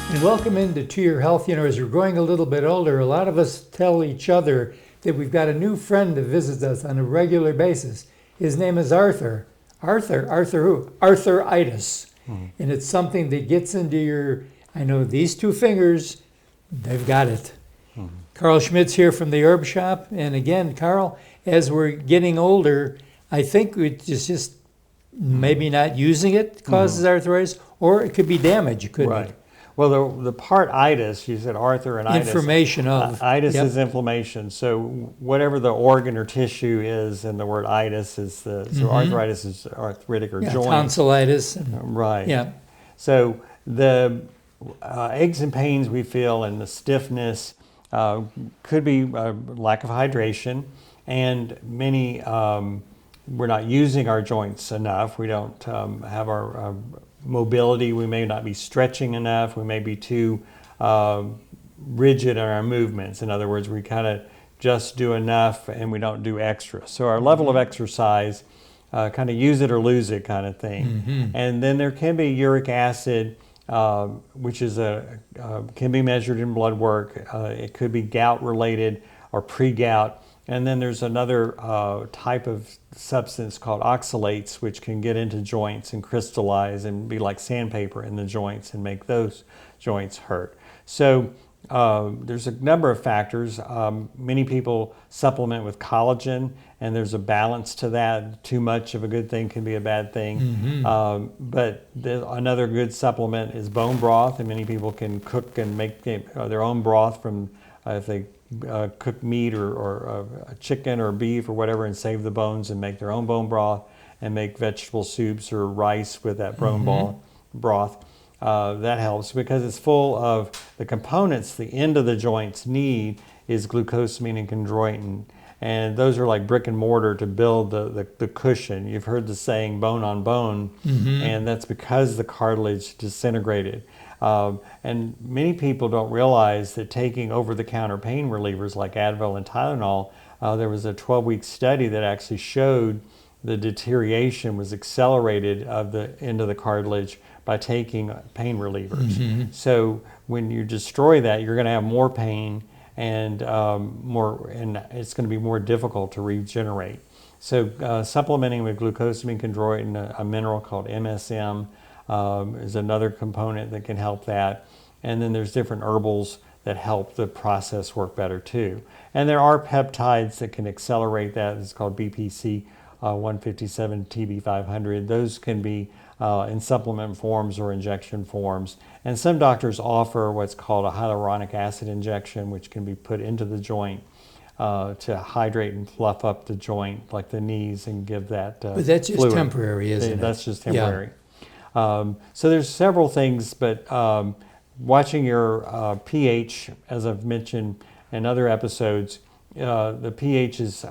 And welcome into To Your Health. You know, as we're growing a little bit older, a lot of us tell each other that we've got a new friend that visits us on a regular basis. His name is Arthur. Arthur who? Arthritis. And it's something that gets into I know these two fingers, they've got it. Carl Schmidt's here from the Herb Shop. And again, Carl, as we're getting older, I think it's just maybe not using it causes arthritis, or it could be damage, couldn't it? Well, the part itis, you said Arthur and itis. Inflammation of. Itis is inflammation. So whatever the organ or tissue is, and the word itis is so arthritis is arthritic or joint. Tonsillitis. Right. Yeah. So the aches and pains we feel and the stiffness could be lack of hydration, and many we're not using our joints enough. We don't have our mobility. We may not be stretching enough. We may be too rigid in our movements. In other words, we kind of just do enough and we don't do extra. So our level of exercise, kind of use it or lose it kind of thing. And then there can be uric acid, which is can be measured in blood work. It could be gout related or pre-gout. And then there's another type of substance called oxalates, which can get into joints and crystallize and be like sandpaper in the joints and make those joints hurt. So there's a number of factors. Many people supplement with collagen, and there's a balance to that. Too much of a good thing can be a bad thing. But another good supplement is bone broth, and many people can cook and make their own broth from, if they cook meat or chicken or beef or whatever, and save the bones and make their own bone broth, and make vegetable soups or rice with that bone broth. That helps because it's full of the components the end of the joints need is glucosamine and chondroitin, and those are like brick and mortar to build the cushion. You've heard the saying bone on bone, and that's because the cartilage disintegrated. And many people don't realize that taking over-the-counter pain relievers like Advil and Tylenol, there was a 12-week study that actually showed the deterioration was accelerated of the end of the cartilage by taking pain relievers. So when you destroy that, you're going to have more pain and and it's going to be more difficult to regenerate. So supplementing with glucosamine chondroitin, a mineral called MSM, is another component that can help that. And then there's different herbals that help the process work better too. And there are peptides that can accelerate that. It's called BPC 157 TB500. Those can be in supplement forms or injection forms. And some doctors offer what's called a hyaluronic acid injection, which can be put into the joint to hydrate and fluff up the joint, like the knees, and give that But that's just fluid. temporary, isn't it? That's just temporary. So there's several things, but watching your pH, as I've mentioned in other episodes, the pH is,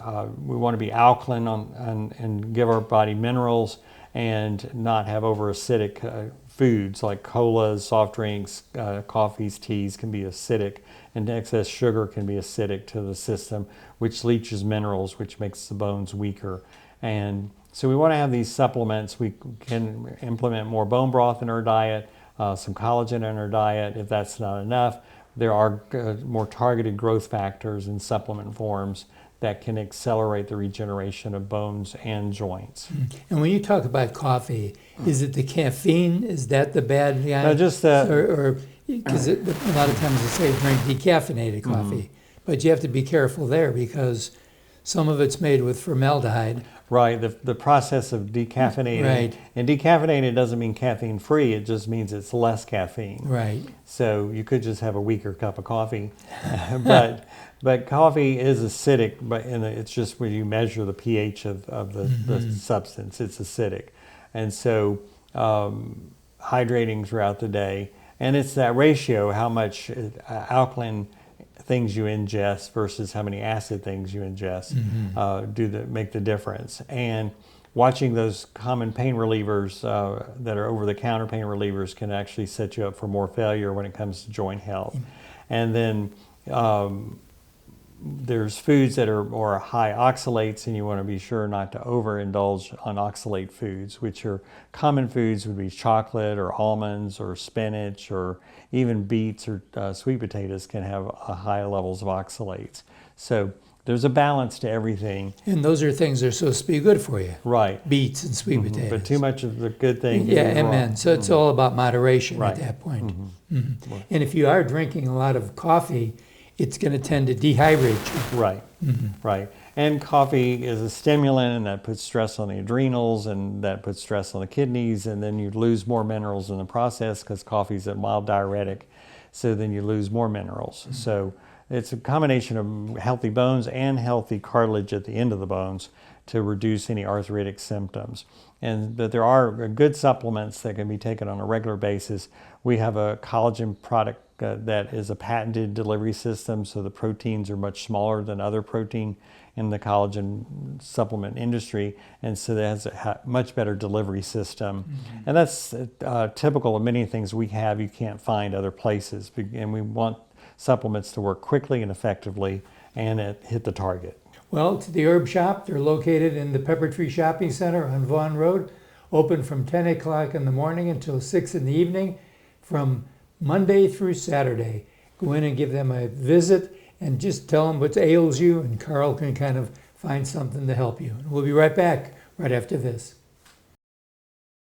we want to be alkaline and give our body minerals and not have over acidic foods like colas, soft drinks, coffees, teas can be acidic, and excess sugar can be acidic to the system, which leaches minerals, which makes the bones weaker. And so we want to have these supplements. We can implement more bone broth in our diet, some collagen in our diet. If that's not enough, there are more targeted growth factors in supplement forms that can accelerate the regeneration of bones and joints. And when you talk about coffee, is it the caffeine? Is that the bad guy? No, just or because a lot of times they say drink decaffeinated coffee, but you have to be careful there because some of it's made with formaldehyde. Right, the process of decaffeinating. Right. And decaffeinated doesn't mean caffeine free, it just means it's less caffeine. Right. So you could just have a weaker cup of coffee. but coffee is acidic, but it's just when you measure the pH of the substance, it's acidic. And so hydrating throughout the day, and it's that ratio, how much alkaline things you ingest versus how many acid things you ingest make the difference. And watching those common pain relievers that are over-the-counter pain relievers can actually set you up for more failure when it comes to joint health. And then there's foods that are more high oxalates, and you want to be sure not to overindulge on oxalate foods, which are common foods would be chocolate or almonds or spinach or even beets or sweet potatoes can have high levels of oxalates. So there's a balance to everything. And those are things that are supposed to be good for you. Right. Beets and sweet potatoes. But too much of the good thing Yeah, is wrong. amen. So it's all about moderation Right. at that point. And if you are drinking a lot of coffee, it's going to tend to dehydrate you. Right, right. And coffee is a stimulant, and that puts stress on the adrenals, and that puts stress on the kidneys, and then you lose more minerals in the process because coffee is a mild diuretic, so then you lose more minerals. So it's a combination of healthy bones and healthy cartilage at the end of the bones to reduce any arthritic symptoms. But there are good supplements that can be taken on a regular basis. We have a collagen product that is a patented delivery system, so the proteins are much smaller than other protein in the collagen supplement industry, and so that has a much better delivery system. And that's typical of many things we have you can't find other places, and we want supplements to work quickly and effectively and hit the target. Well, to the Herb Shop, they're located in the Pepper Tree Shopping Center on Vaughan Road, open from 10 o'clock in the morning until 6 in the evening, from Monday through Saturday. Go in and give them a visit and just tell them what ails you, and Carl can kind of find something to help you. We'll be right back right after this.